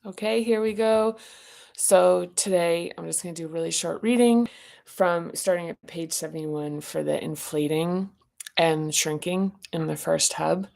Okay, here we go. So today I'm just going to do a really short reading from starting at page 71 for the inflating and shrinking in the first hub.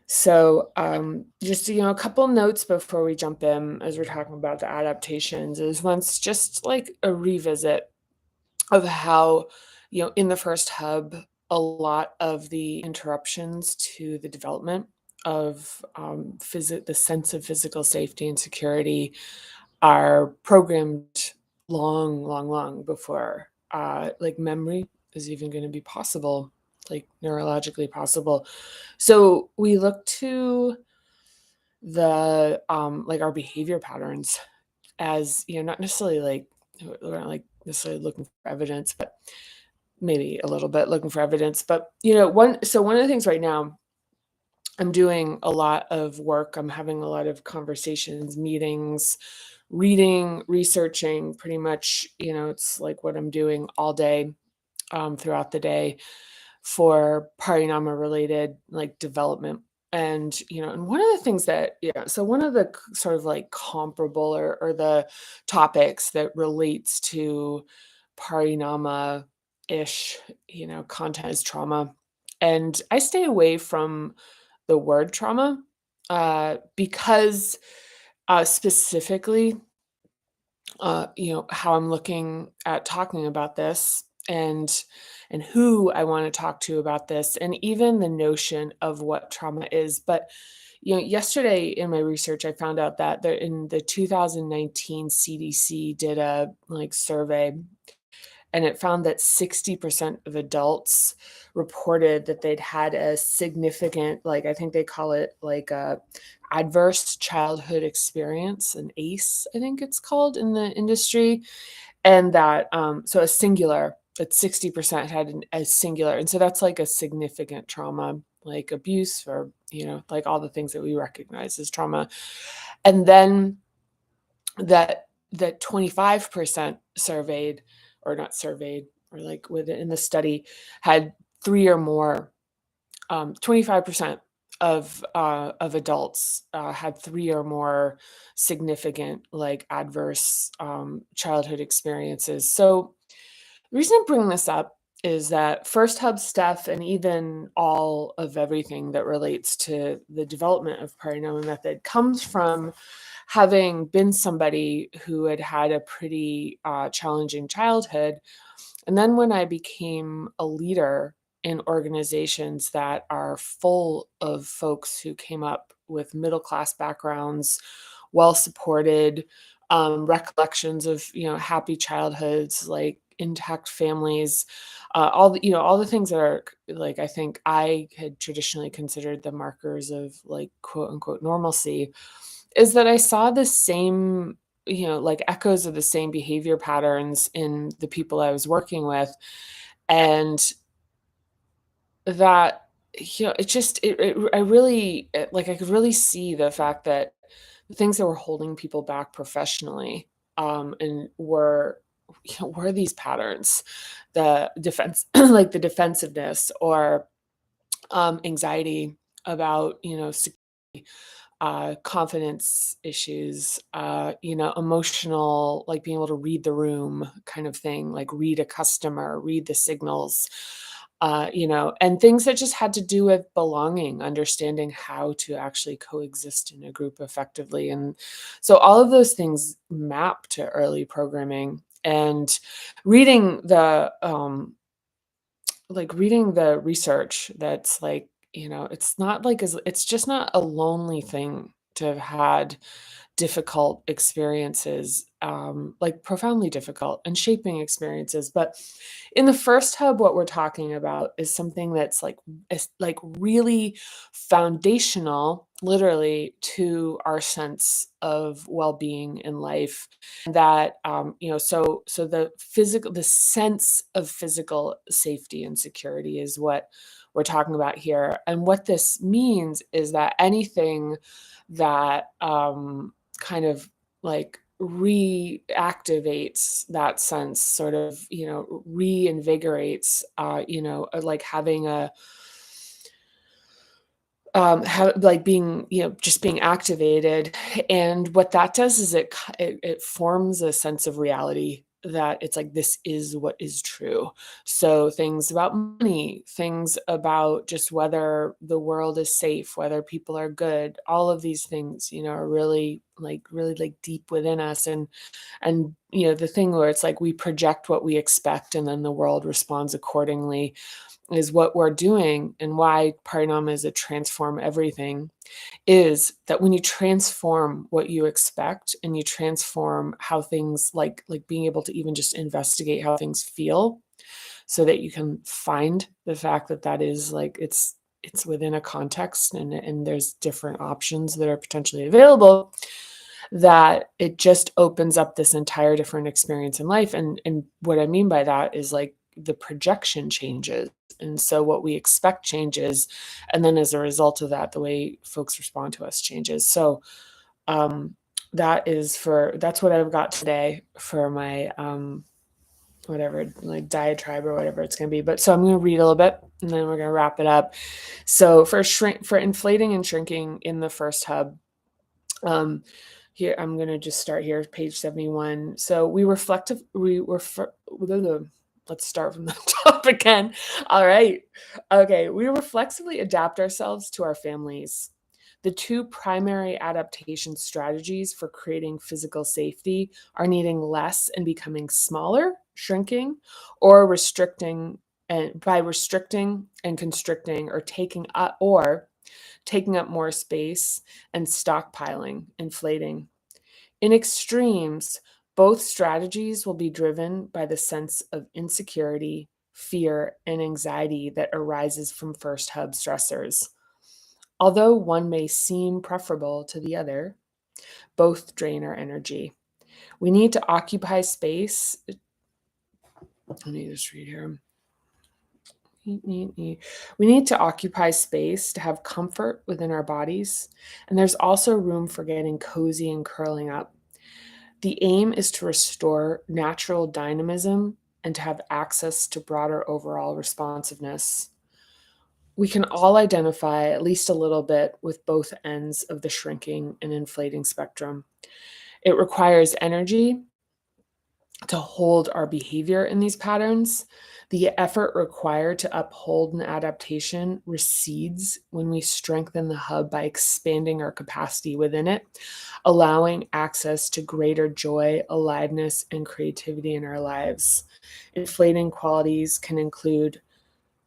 So just a couple notes before we jump in as we're talking about the adaptations is once just like a revisit of how, in the first hub, a lot of the interruptions to the development of the sense of physical safety and security are programmed long, long, long before like memory is even going to be possible, like neurologically possible. So we look to the like our behavior patterns as not necessarily like we're not like necessarily looking for evidence, but maybe a little bit looking for evidence. But one of the things right now, I'm doing a lot of work. I'm having a lot of conversations, meetings, reading, researching. Pretty much, it's like what I'm doing all day, throughout the day for parinama related like development. And and one of the things that so one of the sort of like comparable or the topics that relates to parinama ish content is trauma. And I stay away from the word trauma because specifically how I'm looking at talking about this and who I want to talk to about this and even the notion of what trauma is. But yesterday in my research, I found out that there, in the 2019 CDC did a like survey, and it found that 60% of adults reported that they'd had a significant, like I think they call it like a adverse childhood experience, an ACE, I think it's called in the industry. And that so a singular, that 60% had a singular. And so that's like a significant trauma, like abuse or like all the things that we recognize as trauma. And then that 25% surveyed, or not surveyed, or like within the study, had three or more. 25% of adults had three or more significant like adverse childhood experiences. So the reason I'm bringing this up is that first hub stuff and even all of everything that relates to the development of Parinoma method comes from having been somebody who had had a pretty challenging childhood. And then when I became a leader in organizations that are full of folks who came up with middle class backgrounds, well supported, recollections of happy childhoods, like intact families, all the things that are like I think I had traditionally considered the markers of like quote unquote normalcy, is that I saw the same, like echoes of the same behavior patterns in the people I was working with. And that, I really, like, I could really see the fact that the things that were holding people back professionally, and were these patterns, the defense, like the defensiveness or anxiety about, confidence issues, emotional, like being able to read the room kind of thing, like read a customer, read the signals, and things that just had to do with belonging, understanding how to actually coexist in a group effectively. And so all of those things map to early programming. And reading the reading the research that's like, it's not like it's just not a lonely thing to have had difficult experiences, like profoundly difficult and shaping experiences. But in the first hub, what we're talking about is something that's like really foundational, literally, to our sense of well-being in life. That so the sense of physical safety and security is what we're talking about here. And what this means is that anything that kind of like reactivates that sense, sort of, reinvigorates, like having like being, just being activated. And what that does is it forms a sense of reality that it's like this is what is true. So things about money, things about just whether the world is safe, whether people are good, all of these things, are really like deep within us. And the thing where it's like we project what we expect and then the world responds accordingly is what we're doing. And why Parinama is a transform everything is that when you transform what you expect and you transform how things like being able to even just investigate how things feel so that you can find the fact that that is like it's within a context and there's different options that are potentially available, that it just opens up this entire different experience in life. And what I mean by that is like the projection changes. And so what we expect changes. And then as a result of that, the way folks respond to us changes. So um that's what I've got today for my whatever like diatribe or whatever it's going to be. But so I'm going to read a little bit and then we're going to wrap it up. So for inflating and shrinking in the first hub, um, here, I'm going to just start here, page 71. So let's start from the top again. All right. Okay. We reflexively adapt ourselves to our families. The two primary adaptation strategies for creating physical safety are needing less and becoming smaller, shrinking, or restricting, and by restricting and constricting taking up more space, and stockpiling, inflating. In extremes, both strategies will be driven by the sense of insecurity, fear, and anxiety that arises from first hub stressors. Although one may seem preferable to the other, both drain our energy. We need to occupy space. Let me just read here. We need to occupy space to have comfort within our bodies, and there's also room for getting cozy and curling up. The aim is to restore natural dynamism and to have access to broader overall responsiveness. We can all identify at least a little bit with both ends of the shrinking and inflating spectrum. It requires energy to hold our behavior in these patterns. The effort required to uphold an adaptation recedes when we strengthen the hub by expanding our capacity within it, allowing access to greater joy, aliveness, and creativity in our lives. Inflating qualities can include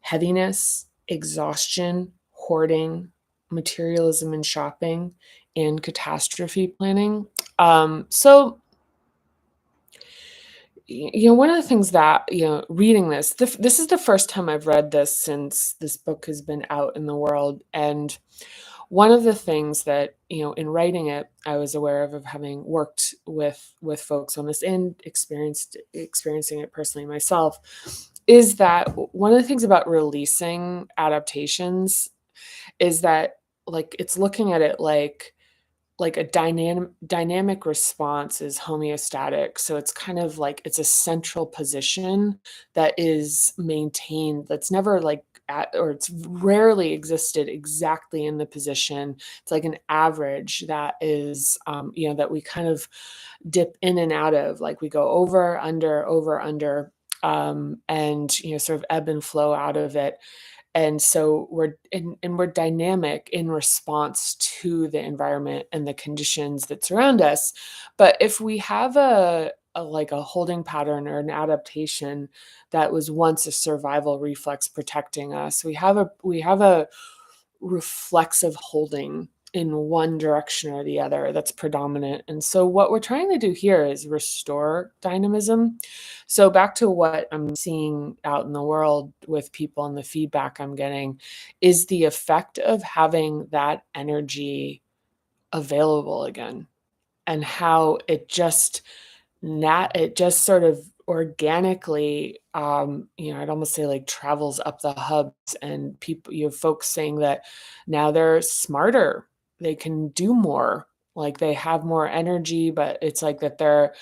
heaviness, exhaustion, hoarding, materialism and shopping, and catastrophe planning. So one of the things that, reading this is the first time I've read this since this book has been out in the world. And one of the things that, in writing it, I was aware of having worked with folks on this and experiencing it personally myself, is that one of the things about releasing adaptations is that like it's looking at it like a dynamic response is homeostatic. So it's kind of like it's a central position that is maintained, that's never like at, or it's rarely existed exactly in the position. It's like an average that is, that we kind of dip in and out of, like we go over, under, and, sort of ebb and flow out of it. And so we're dynamic in response to the environment and the conditions that surround us. But if we have a like a holding pattern or an adaptation that was once a survival reflex protecting us, we have a reflexive holding in one direction or the other that's predominant. And so what we're trying to do here is restore dynamism. So back to what I'm seeing out in the world with people and the feedback I'm getting is the effect of having that energy available again, and how it just sort of organically, I'd almost say like travels up the hubs, and people, you have folks saying that now they're smarter, they can do more, like they have more energy, but it's like that they're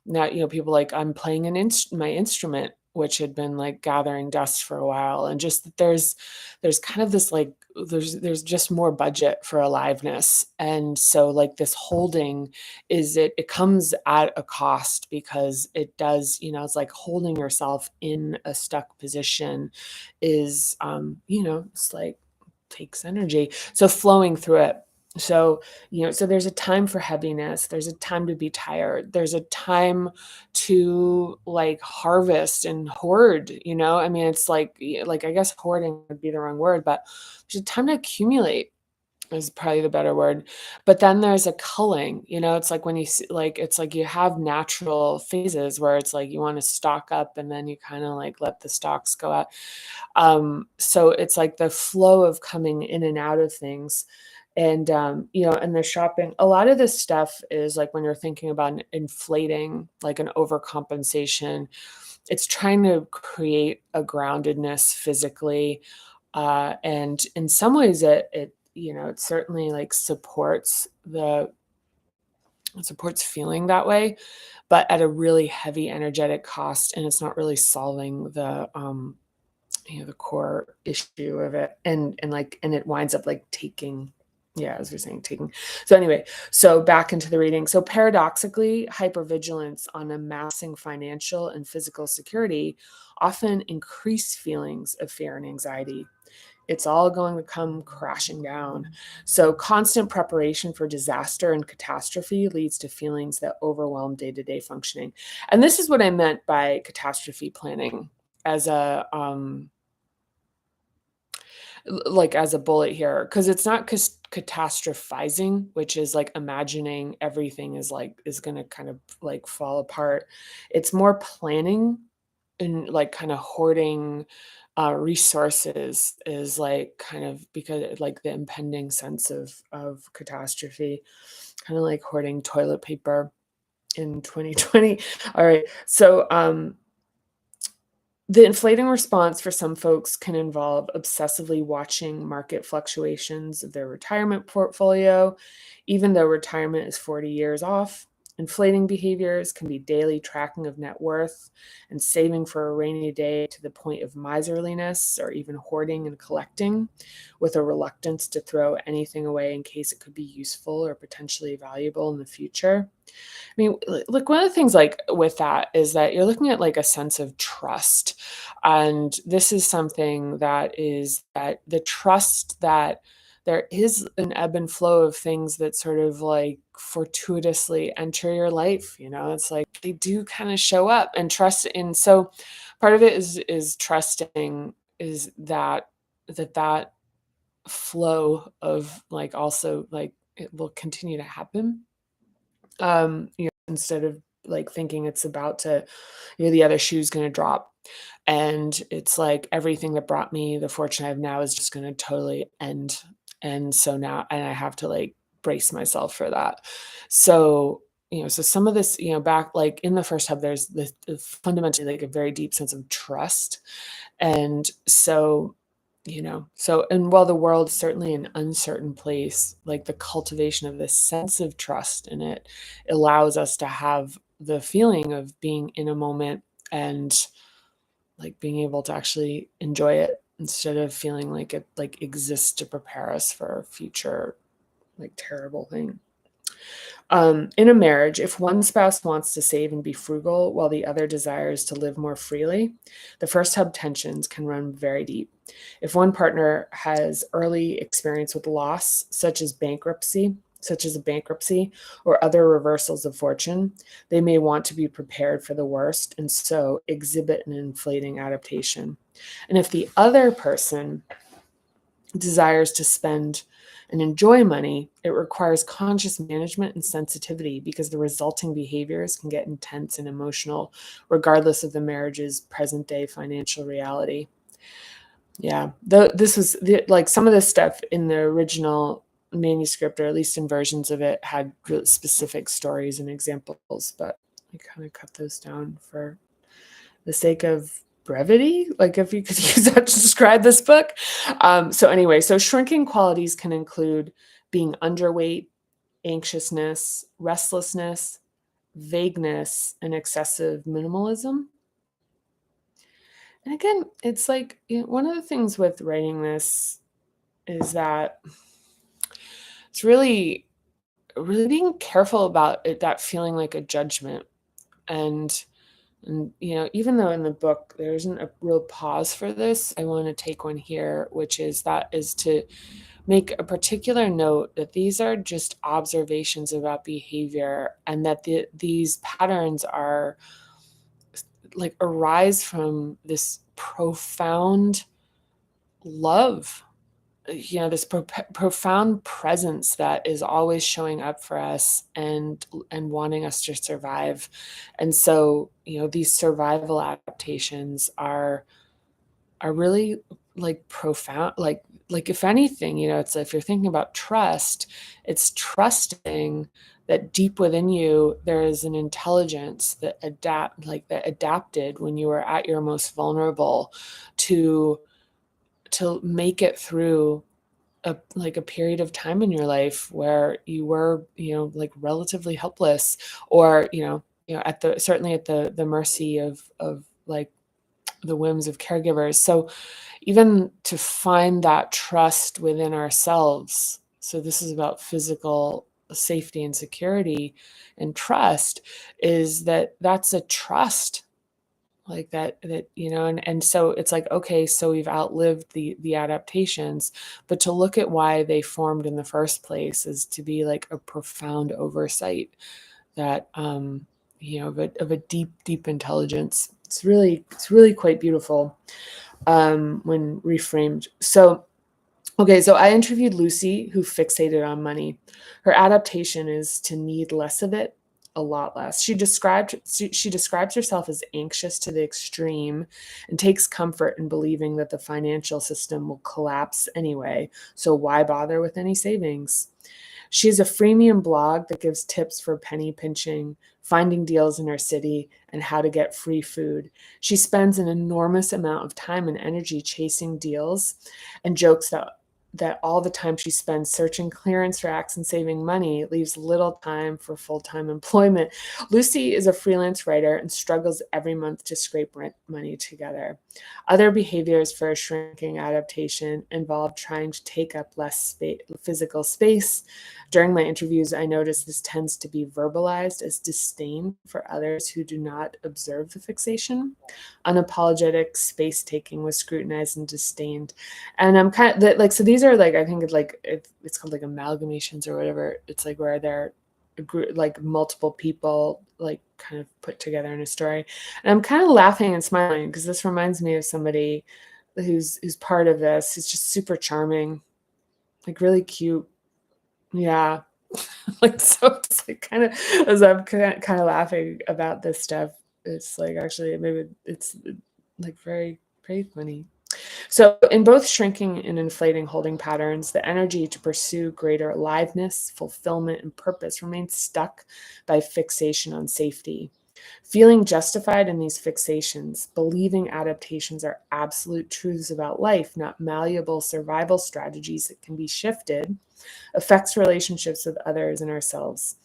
now, people like I'm playing my instrument which had been like gathering dust for a while, and just that there's kind of this like there's just more budget for aliveness. And so like this holding it comes at a cost, because it does, it's like holding yourself in a stuck position is it's like takes energy. So flowing through it. So, so there's a time for heaviness, there's a time to be tired, there's a time to like harvest and hoard, I mean, it's like I guess hoarding would be the wrong word, but there's a time to accumulate is probably the better word. But then there's a culling, it's like when you see, like, it's like you have natural phases where it's like you want to stock up and then you kind of like let the stocks go out. So it's like the flow of coming in and out of things. And, and the shopping, a lot of this stuff is like when you're thinking about inflating, like an overcompensation, it's trying to create a groundedness physically. And in some ways it certainly like it supports feeling that way, but at a really heavy energetic cost. And it's not really solving the core issue of it. And it winds up like taking, yeah, as you're saying, taking. So anyway, so back into the reading. So paradoxically, hypervigilance on amassing financial and physical security often increase feelings of fear and anxiety. It's all going to come crashing down. So constant preparation for disaster and catastrophe leads to feelings that overwhelm day-to-day functioning. And this is what I meant by catastrophe planning as a like as a bullet here, because it's not catastrophizing, which is like imagining everything is going to kind of like fall apart. It's more planning and like kind of hoarding resources is like kind of because like the impending sense of catastrophe, kind of like hoarding toilet paper in 2020. All right. So the inflating response for some folks can involve obsessively watching market fluctuations of their retirement portfolio, even though retirement is 40 years off. Inflating behaviors can be daily tracking of net worth and saving for a rainy day to the point of miserliness, or even hoarding and collecting with a reluctance to throw anything away in case it could be useful or potentially valuable in the future. I mean, like one of the things like with that is that you're looking at like a sense of trust. And this is something that the trust that there is an ebb and flow of things that sort of like fortuitously enter your life. It's like they do kind of show up, and trust. And so part of it is trusting is that flow of like also like it will continue to happen, instead of like thinking it's about to, the other shoe's going to drop. And it's like everything that brought me the fortune I have now is just going to totally end. And so now, and I have to like brace myself for that. So, so some of this, back like in the first hub, there's this fundamentally like a very deep sense of trust. And so, and while the world's certainly an uncertain place, like the cultivation of this sense of trust in it allows us to have the feeling of being in a moment and like being able to actually enjoy it instead of feeling like it like exists to prepare us for a future like terrible thing. In a marriage, if one spouse wants to save and be frugal while the other desires to live more freely, the first hub tensions can run very deep. If one partner has early experience with loss, such as a bankruptcy or other reversals of fortune, they may want to be prepared for the worst and so exhibit an inflating adaptation. And if the other person desires to spend and enjoy money, it requires conscious management and sensitivity, because the resulting behaviors can get intense and emotional, regardless of the marriage's present day financial reality. Yeah, this was like some of this stuff in the original manuscript, or at least in versions of it, had really specific stories and examples, but I kind of cut those down for the sake of brevity, like if you could use that to describe this book. So anyway, so shrinking qualities can include being underweight, anxiousness, restlessness, vagueness, and excessive minimalism. And again, it's like, one of the things with writing this is that it's really being careful about it, that feeling like a judgment. And even though in the book there isn't a real pause for this, I want to take one here, which is to make a particular note that these are just observations about behavior, and that these patterns are like arise from this profound love, this profound presence that is always showing up for us and wanting us to survive. And so, these survival adaptations are really like profound, like if anything, it's, if you're thinking about trust, it's trusting that deep within you there is an intelligence that adapted when you were at your most vulnerable to make it through a period of time in your life where you were, like relatively helpless, or at the certainly at the mercy of like the whims of caregivers. So even to find that trust within ourselves. So this is about physical safety and security, and trust is that's a trust, like that and so it's like, okay, so we've outlived the adaptations, but to look at why they formed in the first place is to be like a profound oversight that of a deep intelligence. It's really quite beautiful when reframed. So okay, so I interviewed Lucy, who fixated on money. Her adaptation is to need less of it, a lot less. She describes herself as anxious to the extreme and takes comfort in believing that the financial system will collapse anyway, so why bother with any savings? She has a freemium blog that gives tips for penny pinching, finding deals in her city, and how to get free food. She spends an enormous amount of time and energy chasing deals, and jokes that all the time she spends searching clearance racks and saving money leaves little time for full-time employment. Lucy is a freelance writer and struggles every month to scrape rent money together. Other behaviors for a shrinking adaptation involve trying to take up less physical space. During my interviews, I noticed this tends to be verbalized as disdain for others who do not observe the fixation. Unapologetic space taking was scrutinized and disdained. And I'm kind of like, so these are like, I think it's called like amalgamations or whatever. It's like where they're a group, like multiple people like kind of put together in a story. And I'm kind of laughing and smiling because this reminds me of somebody who's part of this. It's just super charming, like really cute. Yeah. Like, so it's like kind of, as I'm kind of laughing about this stuff, it's like actually maybe it's like very, very funny. So, in both shrinking and inflating holding patterns, the energy to pursue greater aliveness, fulfillment, and purpose remains stuck by fixation on safety. Feeling justified in these fixations, believing adaptations are absolute truths about life, not malleable survival strategies that can be shifted, affects relationships with others and ourselves.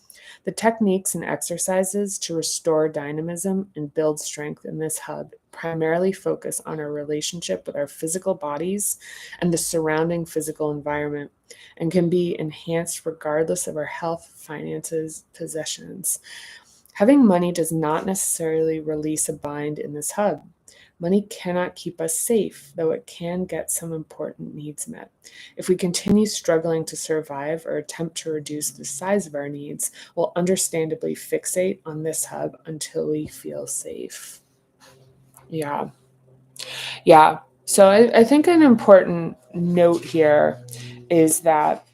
The techniques and exercises to restore dynamism and build strength in this hub primarily focus on our relationship with our physical bodies and the surrounding physical environment, and can be enhanced regardless of our health, finances, possessions. Having money does not necessarily release a bind in this hub. Money cannot keep us safe, though it can get some important needs met. If we continue struggling to survive or attempt to reduce the size of our needs, we'll understandably fixate on this hub until we feel safe. Yeah. Yeah. So I think an important note here is that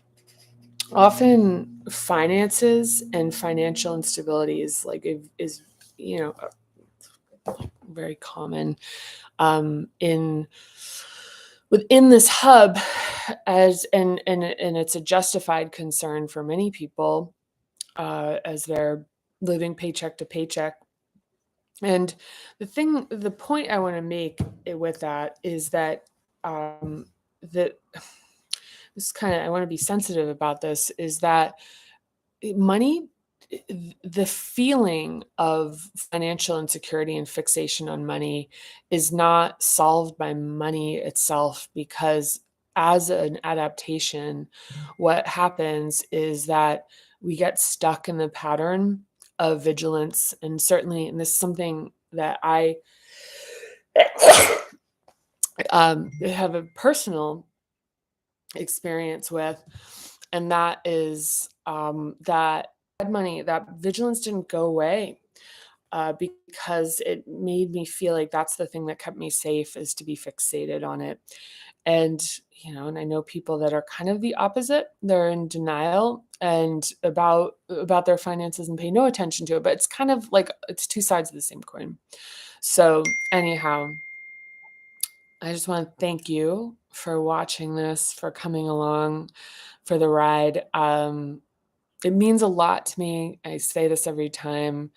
often finances and financial instability is you know very common in within this hub, and it's a justified concern for many people as they're living paycheck to paycheck. And the point I want to make with that is that that this kind of, I want to be sensitive about this, is that money the feeling of financial insecurity and fixation on money is not solved by money itself, because as an adaptation, what happens is that we get stuck in the pattern of vigilance. And certainly, and this is something that I have a personal experience with, and that is that money, that vigilance didn't go away, because it made me feel like that's the thing that kept me safe, is to be fixated on it. And, and I know people that are kind of the opposite. They're in denial and about their finances and pay no attention to it. But it's kind of like it's two sides of the same coin. So anyhow, I just want to thank you for watching this, for coming along for the ride. It means a lot to me. I say this every time,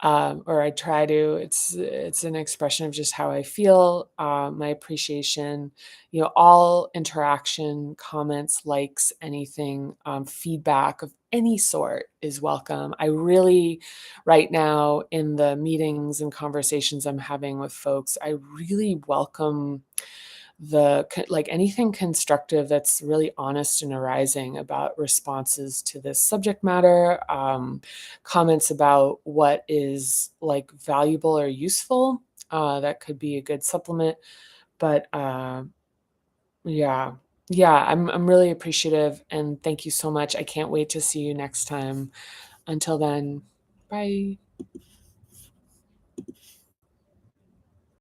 or I try to. It's an expression of just how I feel, my appreciation. All interaction, comments, likes, anything, feedback of any sort is welcome. I really, right now, in the meetings and conversations I'm having with folks, I really welcome like anything constructive that's really honest and arising about responses to this subject matter, comments about what is like valuable or useful, that could be a good supplement. But yeah, I'm really appreciative, and thank you so much. I can't wait to see you next time. Until then, bye.